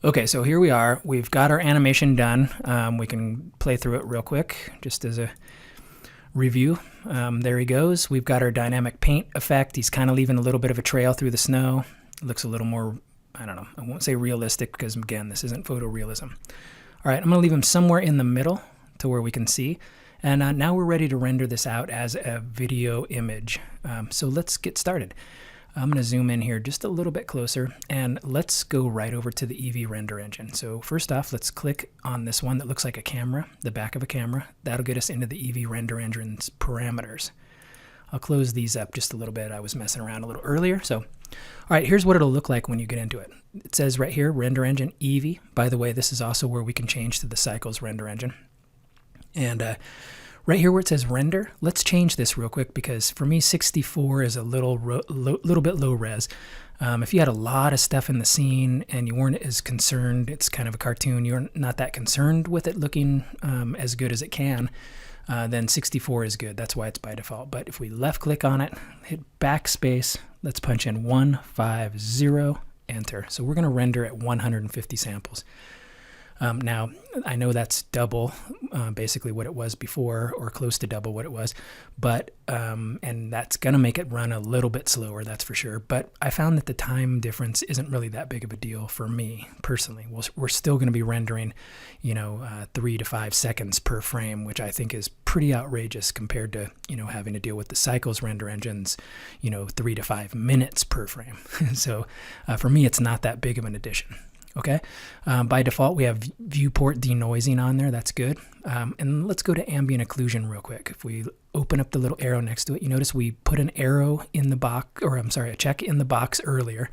Okay, so here we are. We've got our animation done. We can play through it real quick, just as a review. There he goes. We've got our dynamic paint effect. He's kind of leaving a little bit of a trail through the snow. It looks a little more, I don't know, I won't say realistic because, again, this isn't photorealism. All right, I'm going to leave him somewhere in the middle to where we can see. And now we're ready to render this out as a video image. So let's get started. I'm going to zoom in here just a little bit closer, and let's go right over to the Eevee render engine. So first off, let's click on this one that looks like a camera, the back of a camera. That'll get us into the Eevee render engine's parameters. I'll close these up just a little bit. I was messing around a little earlier. So, all right, here's what it'll look like when you get into it. It says right here, render engine Eevee. By the way, this is also where we can change to the Cycles render engine. And right here where it says render, let's change this real quick because for me 64 is a little bit low res. If you had a lot of stuff in the scene and you weren't as concerned, it's kind of a cartoon, you're not that concerned with it looking as good as it can, then 64 is good. That's why it's by default. But if we left click on it, hit backspace, let's punch in 150, enter. So we're going to render at 150 samples. Now, I know that's double basically what it was before, or close to double what it was, but and that's going to make it run a little bit slower, that's for sure. But I found that the time difference isn't really that big of a deal for me personally. We're still going to be rendering, 3 to 5 seconds per frame, which I think is pretty outrageous compared to, having to deal with the Cycles render engines, 3 to 5 minutes per frame. So for me, it's not that big of an addition. Okay, by default, we have viewport denoising on there. That's good. And let's go to ambient occlusion real quick. If we open up the little arrow next to it, you notice we put an arrow in the box, or I'm sorry, a check in the box earlier.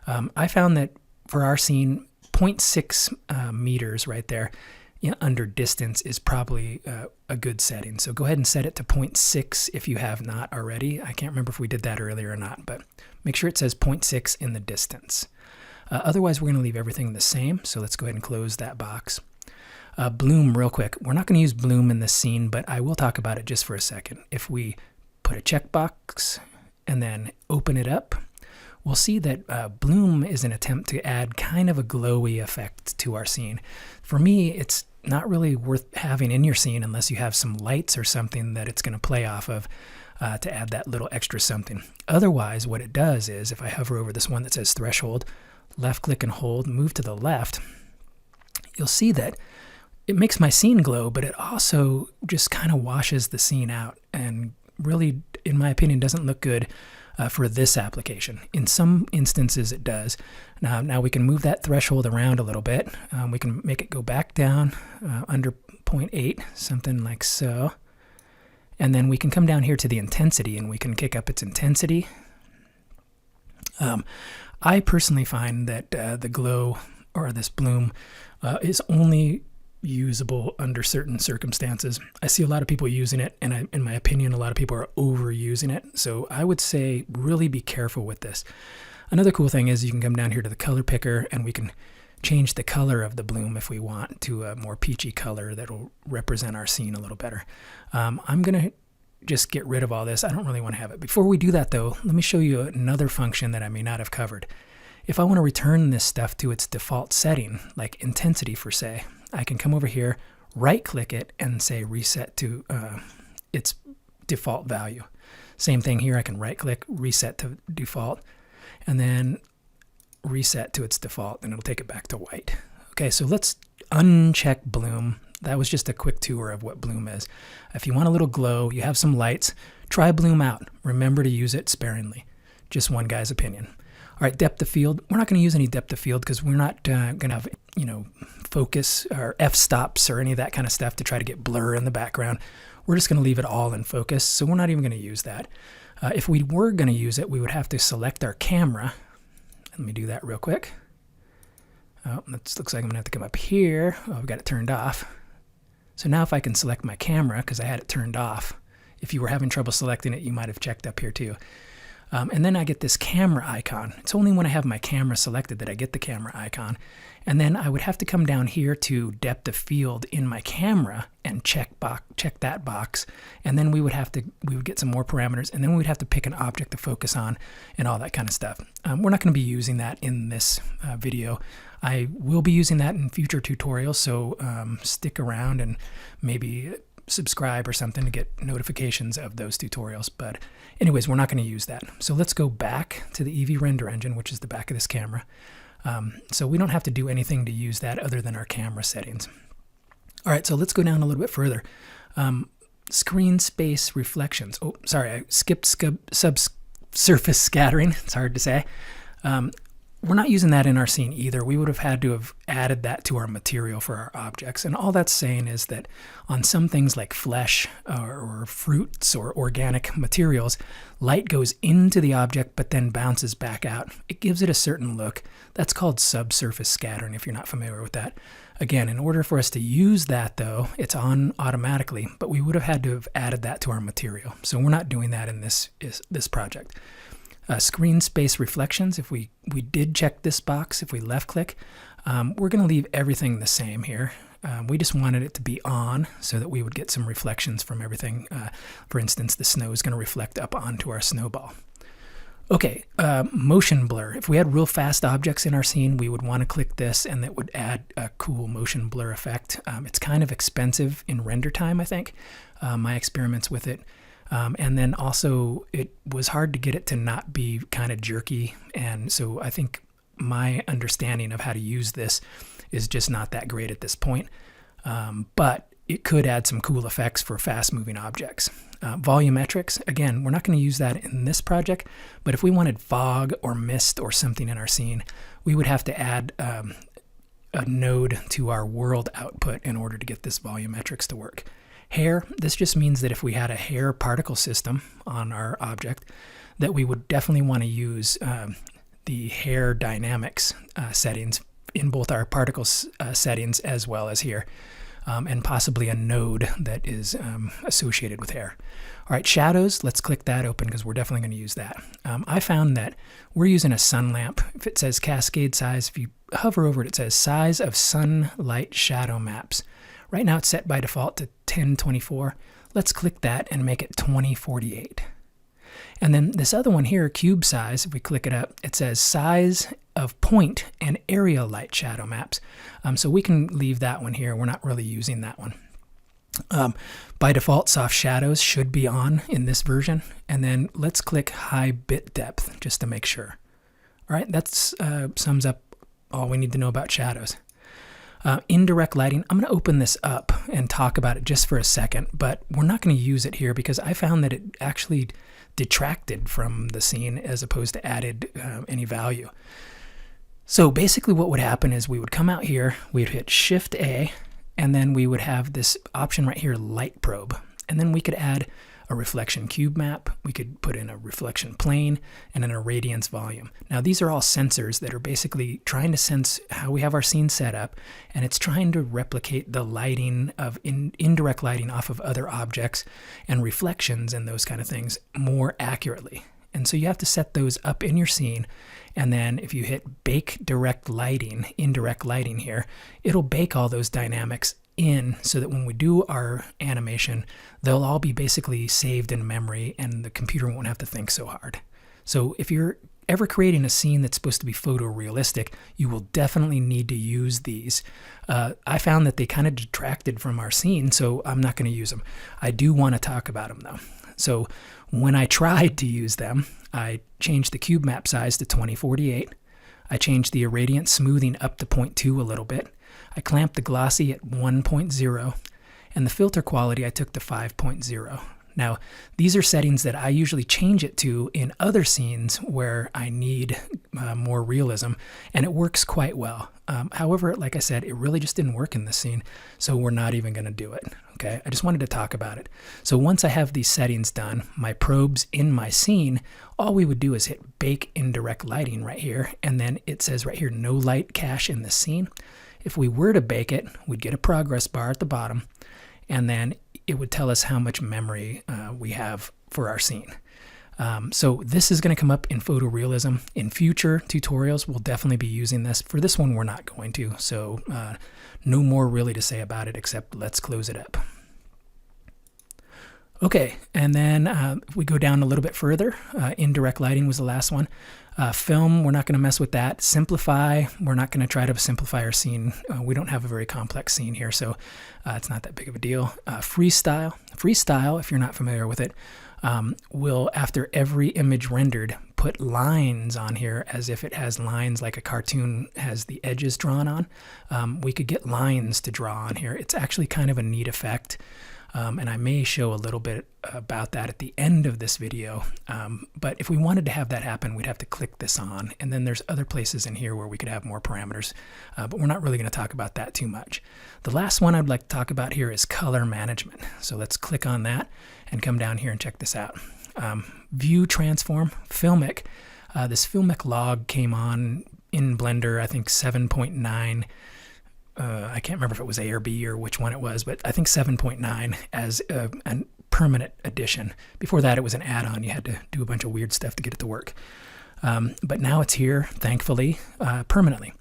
I found that for our scene, 0.6 meters right there under distance is probably a good setting. So go ahead and set it to 0.6 if you have not already. I can't remember if we did that earlier or not, but make sure it says 0.6 in the distance. Otherwise, we're going to leave everything the same, so let's go ahead and close that box. Bloom, real quick. We're not going to use bloom in this scene, but I will talk about it just for a second. If we put a checkbox and then open it up, we'll see that bloom is an attempt to add kind of a glowy effect to our scene. For me, it's not really worth having in your scene unless you have some lights or something that it's going to play off of to add that little extra something. Otherwise, what it does is, if I hover over this one that says threshold, left click and hold, move to the left, you'll see that it makes my scene glow, but it also just kind of washes the scene out and really, in my opinion, doesn't look good for this application. In some instances it does. Now we can move that threshold around a little bit. We can make it go back down under 0.8, something like so. And then we can come down here to the intensity and we can kick up its intensity. I personally find that the glow, or this bloom, is only usable under certain circumstances. I see a lot of people using it, and in my opinion, a lot of people are overusing it. So I would say really be careful with this. Another cool thing is you can come down here to the color picker, and we can change the color of the bloom if we want to a more peachy color that will represent our scene a little better. I'm going to just get rid of all this. I don't really want to have it. Before we do that though, let me show you another function that I may not have covered. If I want to return this stuff to its default setting, like intensity for say, I can come over here, right click it and say reset to its default value. Same thing here, I can right click, reset to default, and then reset to its default, and it'll take it back to white. Okay, so let's uncheck bloom. That was just a quick tour of what bloom is. If you want a little glow, you have some lights, try bloom out. Remember to use it sparingly. Just one guy's opinion. All right, depth of field. We're not going to use any depth of field because we're not going to have, focus or f-stops or any of that kind of stuff to try to get blur in the background. We're just going to leave it all in focus, so we're not even going to use that. If we were going to use it, we would have to select our camera. Let me do that real quick. Oh, that looks like I'm going to have to come up here. Oh, I've got it turned off. So now if I can select my camera, because I had it turned off, if you were having trouble selecting it, you might have checked up here too. And then I get this camera icon. It's only when I have my camera selected that I get the camera icon. And then I would have to come down here to depth of field in my camera and check that box. And then we would get some more parameters, and then we would have to pick an object to focus on and all that kind of stuff. We're not going to be using that in this video. I will be using that in future tutorials, so stick around and maybe subscribe or something to get notifications of those tutorials. But anyways, we're not going to use that. So let's go back to the Eevee render engine, which is the back of this camera. So we don't have to do anything to use that other than our camera settings. All right, so let's go down a little bit further. Screen space reflections. Oh, sorry, I skipped subsurface scattering. It's hard to say. We're not using that in our scene either. We would have had to have added that to our material for our objects. And all that's saying is that on some things like flesh or fruits or organic materials, light goes into the object but then bounces back out. It gives it a certain look. That's called subsurface scattering, if you're not familiar with that. Again, in order for us to use that, though, it's on automatically, but we would have had to have added that to our material. So we're not doing that in this project. Screen space reflections, if we did check this box, if we left click, we're going to leave everything the same here. We just wanted it to be on so that we would get some reflections from everything. For instance, the snow is going to reflect up onto our snowball. Okay, motion blur. If we had real fast objects in our scene, we would want to click this, and that would add a cool motion blur effect. It's kind of expensive in render time, I think, my experiments with it. And then also it was hard to get it to not be kind of jerky. And so I think my understanding of how to use this is just not that great at this point. But it could add some cool effects for fast moving objects. Volumetrics, again, we're not going to use that in this project, but if we wanted fog or mist or something in our scene, we would have to add a node to our world output in order to get this volumetrics to work. Hair, this just means that if we had a hair particle system on our object, that we would definitely want to use the hair dynamics settings in both our particle settings as well as here, and possibly a node that is associated with hair. All right, shadows, let's click that open because we're definitely going to use that. I found that we're using a sun lamp. If it says cascade size, if you hover over it, it says size of sunlight shadow maps. Right now it's set by default to 1024. Let's click that and make it 2048. And then this other one here, cube size, if we click it up, it says size of point and area light shadow maps. So we can leave that one here. We're not really using that one. By default, soft shadows should be on in this version. And then let's click high bit depth just to make sure. All right, that sums up all we need to know about shadows. Indirect lighting, I'm going to open this up and talk about it just for a second, but we're not going to use it here because I found that it actually detracted from the scene as opposed to added any value. So basically what would happen is we would come out here, we'd hit Shift A, and then we would have this option right here, light probe. And then we could add a reflection cube map, we could put in a reflection plane, and an irradiance volume. Now these are all sensors that are basically trying to sense how we have our scene set up, and it's trying to replicate the lighting of indirect lighting off of other objects and reflections and those kind of things more accurately. And so you have to set those up in your scene, and then if you hit bake direct lighting, indirect lighting here, it'll bake all those dynamics in so that when we do our animation, they'll all be basically saved in memory and the computer won't have to think so hard. So if you're ever creating a scene that's supposed to be photorealistic, you will definitely need to use these. I found that they kind of detracted from our scene, so I'm not going to use them. I do want to talk about them though. So when I tried to use them, I changed the cube map size to 2048. I changed the irradiance smoothing up to 0.2 a little bit. I clamped the glossy at 1.0, and the filter quality I took to 5.0. Now, these are settings that I usually change it to in other scenes where I need more realism, and it works quite well. However, like I said, it really just didn't work in this scene, so we're not even going to do it. Okay, I just wanted to talk about it. So once I have these settings done, my probes in my scene, all we would do is hit bake indirect lighting right here, and then it says right here, no light cache in the scene. If we were to bake it, we'd get a progress bar at the bottom, and then it would tell us how much memory we have for our scene. So this is going to come up in photorealism. In future tutorials, we'll definitely be using this. For this one, we're not going to. So no more really to say about it, except let's close it up. Okay, and then if we go down a little bit further, indirect lighting was the last one. Film, we're not going to mess with that. Simplify, we're not going to try to simplify our scene. We don't have a very complex scene here, so it's not that big of a deal. Freestyle, if you're not familiar with it, will, after every image rendered, put lines on here as if it has lines like a cartoon has the edges drawn on. We could get lines to draw on here. It's actually kind of a neat effect. And I may show a little bit about that at the end of this video. But if we wanted to have that happen, we'd have to click this on. And then there's other places in here where we could have more parameters. But we're not really going to talk about that too much. The last one I'd like to talk about here is color management. So let's click on that and come down here and check this out. View transform, Filmic. This Filmic log came on in Blender, I think 7.9. I can't remember if it was A or B or which one it was, but I think 7.9 as a permanent addition. Before that, it was an add-on. You had to do a bunch of weird stuff to get it to work. But now it's here, thankfully, permanently.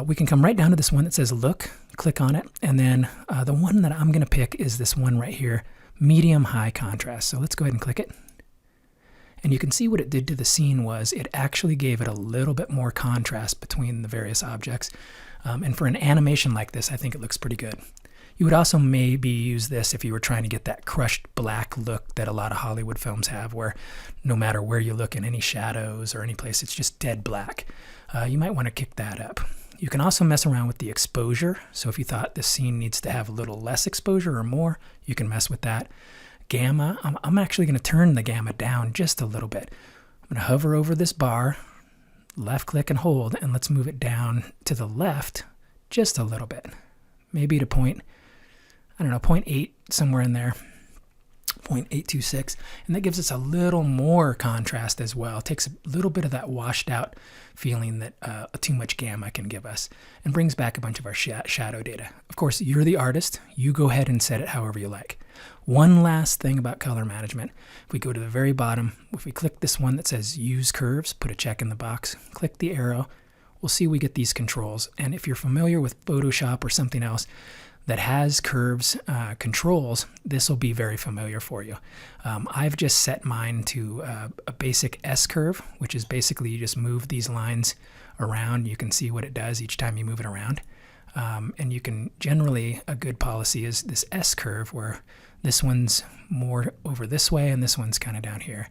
We can come right down to this one that says look, click on it, and then the one that I'm going to pick is this one right here, medium high contrast. So let's go ahead and click it. And you can see what it did to the scene was it actually gave it a little bit more contrast between the various objects. And for an animation like this, I think it looks pretty good. You would also maybe use this if you were trying to get that crushed black look that a lot of Hollywood films have, where no matter where you look in any shadows or any place, it's just dead black. You might want to kick that up. You can also mess around with the exposure. So if you thought this scene needs to have a little less exposure or more, you can mess with that. Gamma, I'm actually going to turn the gamma down just a little bit. I'm going to hover over this bar, left click and hold, and let's move it down to the left just a little bit. Maybe to point, I don't know, 0.8, somewhere in there, 0.826. And that gives us a little more contrast as well. It takes a little bit of that washed out feeling that too much gamma can give us and brings back a bunch of our shadow data. Of course, you're the artist. You go ahead and set it however you like. One last thing about color management. If we go to the very bottom, if we click this one that says use curves, put a check in the box, click the arrow, we'll see we get these controls. And if you're familiar with Photoshop or something else that has curves controls, this will be very familiar for you. I've just set mine to a basic S curve, which is basically you just move these lines around. You can see what it does each time you move it around. And you can generally, a good policy is this S curve where this one's more over this way and this one's kind of down here.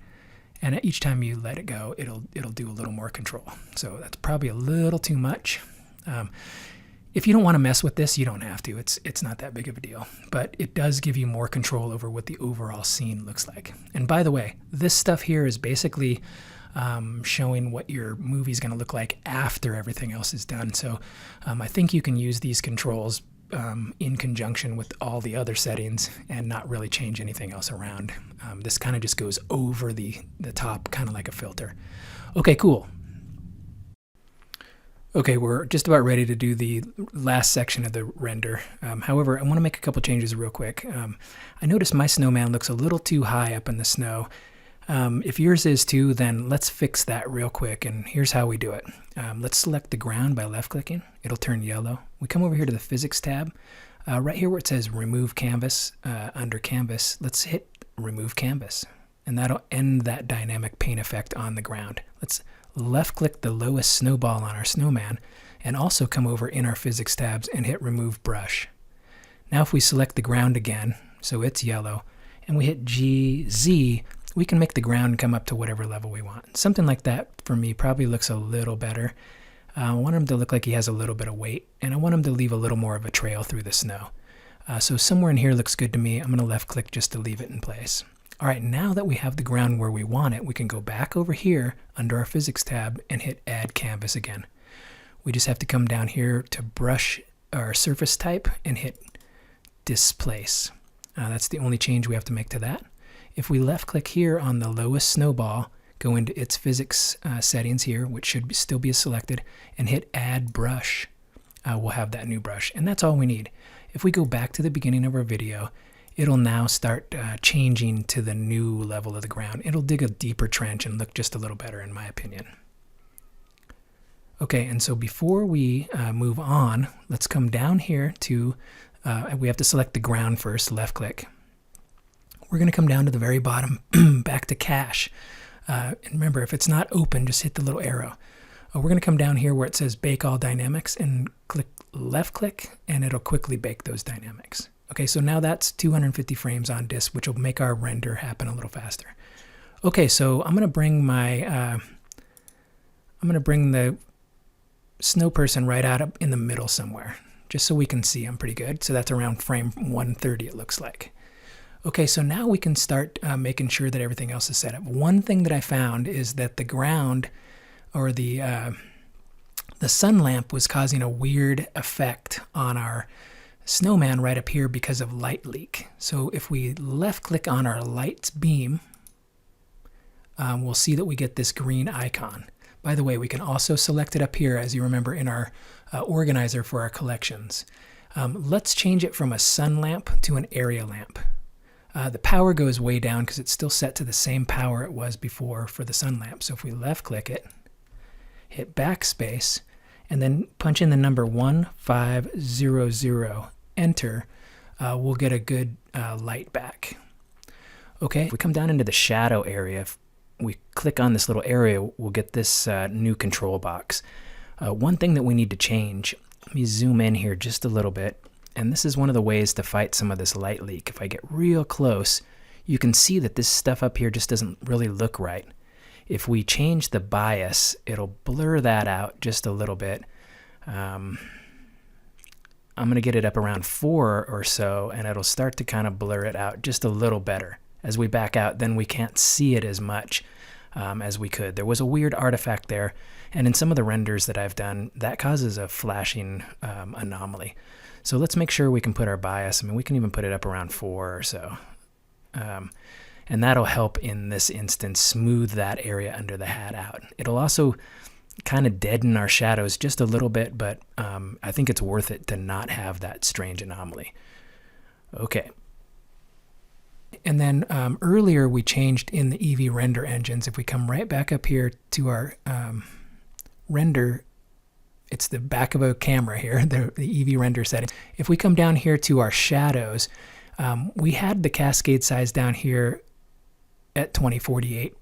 And each time you let it go, it'll do a little more control. So that's probably a little too much. If you don't want to mess with this, you don't have to. It's not that big of a deal. But it does give you more control over what the overall scene looks like. And by the way, this stuff here is basically showing what your movie's going to look like after everything else is done. So I think you can use these controls in conjunction with all the other settings and not really change anything else around. This kind of just goes over the top, kind of like a filter. Okay, cool. Okay, we're just about ready to do the last section of the render. However, I want to make a couple changes real quick. I noticed my snowman looks a little too high up in the snow. If yours is too, then let's fix that real quick, and here's how we do it. Let's select the ground by left-clicking. It'll turn yellow. We come over here to the Physics tab. Right here where it says Remove Canvas, under Canvas, let's hit Remove Canvas, and that'll end that dynamic paint effect on the ground. Let's left-click the lowest snowball on our snowman, and also come over in our Physics tabs and hit Remove Brush. Now if we select the ground again, so it's yellow, and we hit GZ, we can make the ground come up to whatever level we want. Something like that, for me, probably looks a little better. I want him to look like he has a little bit of weight, and I want him to leave a little more of a trail through the snow. So somewhere in here looks good to me. I'm going to left-click just to leave it in place. All right, now that we have the ground where we want it, we can go back over here under our Physics tab and hit Add Canvas again. We just have to come down here to Brush our Surface Type and hit Displace. That's the only change we have to make to that. If we left-click here on the lowest snowball, go into its physics settings here, which should still be selected, and hit Add Brush, we'll have that new brush. And that's all we need. If we go back to the beginning of our video it'll now start changing to the new level of the ground. It'll dig a deeper trench and look just a little better, in my opinion. Okay, and so before we move on, let's come down here to, we have to select the ground first, left click. We're going to come down to the very bottom, back to cache. And remember, if it's not open, just hit the little arrow. We're going to come down here where it says Bake All Dynamics and click left click, and it'll quickly bake those dynamics. Okay, so now that's 250 frames on disk, which will make our render happen a little faster. Okay, so I'm going to bring my, the snow person right out up in the middle somewhere, just so we can see them pretty good. So that's around frame 130, it looks like. Okay, so now we can start making sure that everything else is set up. One thing that I found is that the ground, or the sun lamp, was causing a weird effect on our snowman right up here because of light leak. So if we left click on our lights beam, we'll see that we get this green icon. By the way, we can also select it up here, as you remember, in our organizer for our collections. Let's change it from a sun lamp to an area lamp. The power goes way down because it's still set to the same power it was before for the sun lamp. So if we left click it, hit backspace, and then punch in the number 1500, enter, we'll get a good light back. Okay, if we come down into the shadow area, if we click on this little area, we'll get this new control box. One thing that we need to change, let me zoom in here just a little bit, and this is one of the ways to fight some of this light leak. If I get real close, you can see that this stuff up here just doesn't really look right. If we change the bias, it'll blur that out just a little bit. I'm going to get it up around 4 or so, and it'll start to kind of blur it out just a little better. As we back out, then we can't see it as much as we could. There was a weird artifact there, and in some of the renders that I've done, that causes a flashing anomaly. So let's make sure we can put our bias. I mean, we can even put it up around 4 or so. And that'll help in this instance smooth that area under the hat out. It'll also kind of deaden our shadows just a little bit, but I think it's worth it to not have that strange anomaly. Okay. And then earlier we changed in the Eevee render engines. If we come right back up here to our render, it's the back of a camera here, the Eevee render setting. If we come down here to our shadows, we had the cascade size down here at 2048,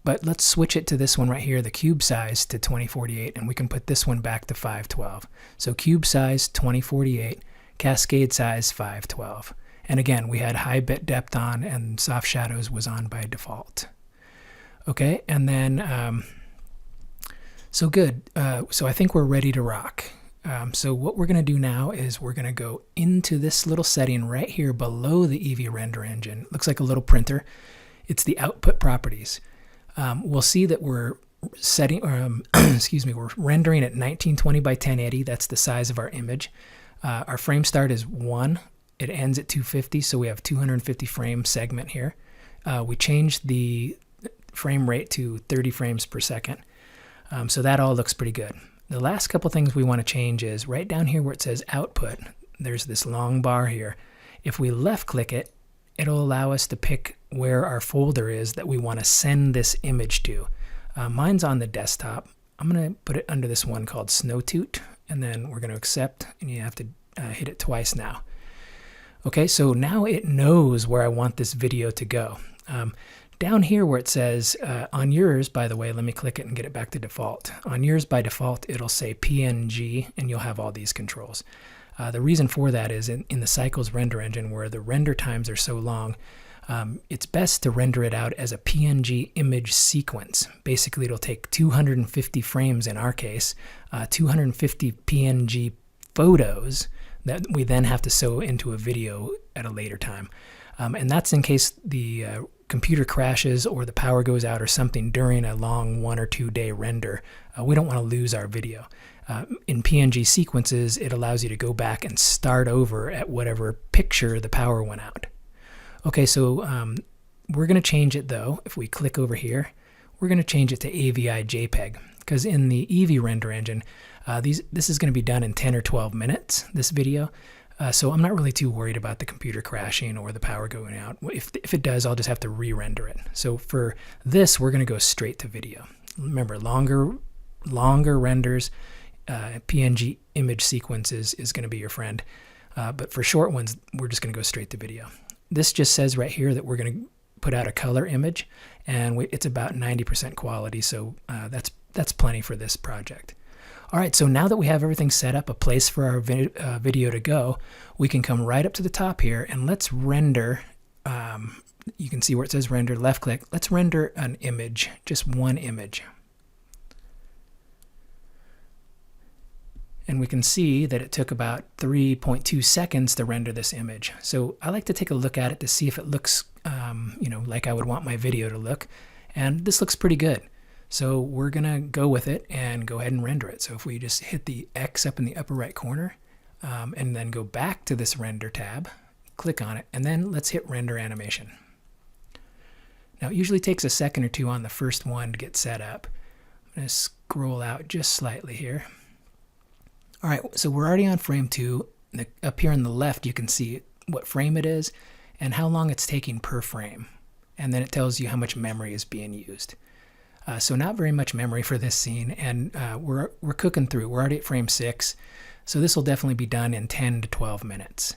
but let's switch it to this one right here, the cube size, to 2048, and we can put this one back to 512. So cube size 2048, cascade size 512. And again, we had high bit depth on, and soft shadows was on by default. Okay, and then, so good. So I think we're ready to rock. So what we're going to do now is we're going to go into this little setting right here below the Eevee render engine. Looks like a little printer. It's the output properties. We'll see that we're setting, we're rendering at 1920 by 1080. That's the size of our image. Our frame start is 1. It ends at 250, so we have 250 frame segment here. We changed the frame rate to 30 frames per second. So that all looks pretty good. The last couple things we want to change is right down here where it says output, there's this long bar here. If we left click it, it'll allow us to pick where our folder is that we want to send this image to. Mine's on the desktop. I'm going to put it under this one called Snowtoot, and then we're going to accept, and you have to hit it twice now. Okay, so now it knows where I want this video to go. Down here where it says, on yours, by the way, let me click it and get it back to default. On yours by default, it'll say PNG, and you'll have all these controls. The reason for that is in the Cycles render engine, where the render times are so long, it's best to render it out as a PNG image sequence. Basically, it'll take 250 frames in our case, 250 PNG photos that we then have to sew into a video at a later time. And that's in case the computer crashes or the power goes out or something during a long 1 or 2 day render. We don't want to lose our video. In PNG sequences, it allows you to go back and start over at whatever picture the power went out. Okay, so we're going to change it though. If we click over here, we're going to change it to AVI JPEG, because in the Eevee render engine, this is going to be done in 10 or 12 minutes, this video. So I'm not really too worried about the computer crashing or the power going out. If it does, I'll just have to re-render it. So for this, we're going to go straight to video. Remember, longer renders, PNG image sequences is going to be your friend. But for short ones, we're just going to go straight to video. This just says right here that we're going to put out a color image, and it's about 90% quality, so that's plenty for this project. All right, so now that we have everything set up, a place for our video to go, we can come right up to the top here, and let's render. You can see where it says render, left click. Let's render an image, just one image. And we can see that it took about 3.2 seconds to render this image. So I like to take a look at it to see if it looks, like I would want my video to look. And this looks pretty good. So we're gonna go with it and go ahead and render it. So if we just hit the X up in the upper right corner, and then go back to this render tab, click on it, and then let's hit render animation. Now it usually takes a second or two on the first one to get set up. I'm gonna scroll out just slightly here. All right, so we're already on frame 2. Up here on the left, you can see what frame it is and how long it's taking per frame. And then it tells you how much memory is being used. So not very much memory for this scene, and we're cooking through. We're already at frame 6, so this will definitely be done in 10 to 12 minutes.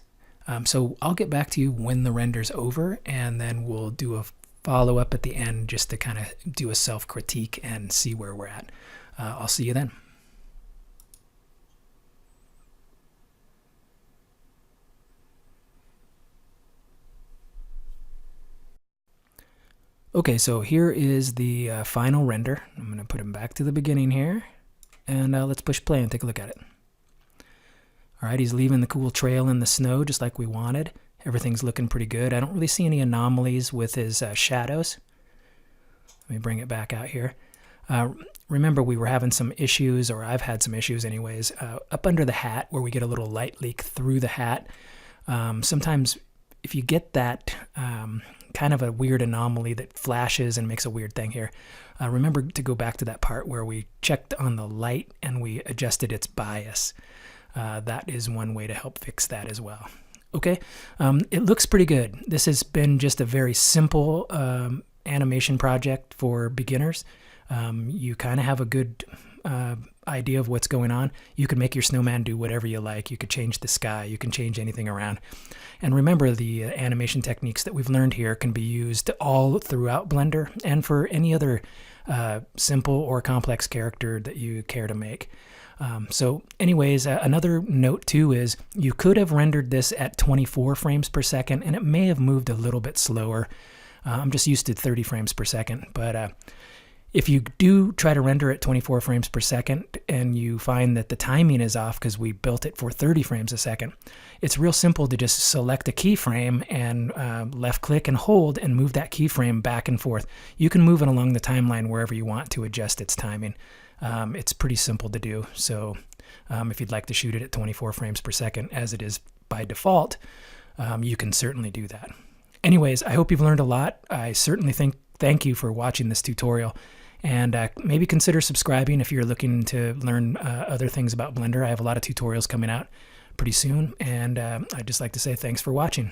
So I'll get back to you when the render's over, and then we'll do a follow-up at the end just to kind of do a self-critique and see where we're at. I'll see you then. Okay, so here is the final render. I'm going to put him back to the beginning here, and let's push play and take a look at it. All right, he's leaving the cool trail in the snow just like we wanted. Everything's looking pretty good. I don't really see any anomalies with his shadows. Let me bring it back out here. Remember, we were having some issues, or I've had some issues anyways, up under the hat where we get a little light leak through the hat. Sometimes if you get that kind of a weird anomaly that flashes and makes a weird thing here, remember to go back to that part where we checked on the light and we adjusted its bias. That is one way to help fix that as well. Okay, it looks pretty good. This has been just a very simple animation project for beginners. You kind of have a good idea of what's going on. You can make your snowman do whatever you like. You could change the sky. You can change anything around. And remember, the animation techniques that we've learned here can be used all throughout Blender and for any other simple or complex character that you care to make. So anyways, another note too is you could have rendered this at 24 frames per second and it may have moved a little bit slower. I'm just used to 30 frames per second, but if you do try to render at 24 frames per second and you find that the timing is off because we built it for 30 frames a second, it's real simple to just select a keyframe and left click and hold and move that keyframe back and forth. You can move it along the timeline wherever you want to adjust its timing. It's pretty simple to do. So if you'd like to shoot it at 24 frames per second as it is by default, you can certainly do that. Anyways, I hope you've learned a lot. I certainly thank you for watching this tutorial. And maybe consider subscribing if you're looking to learn other things about Blender. I have a lot of tutorials coming out pretty soon. And I'd just like to say thanks for watching.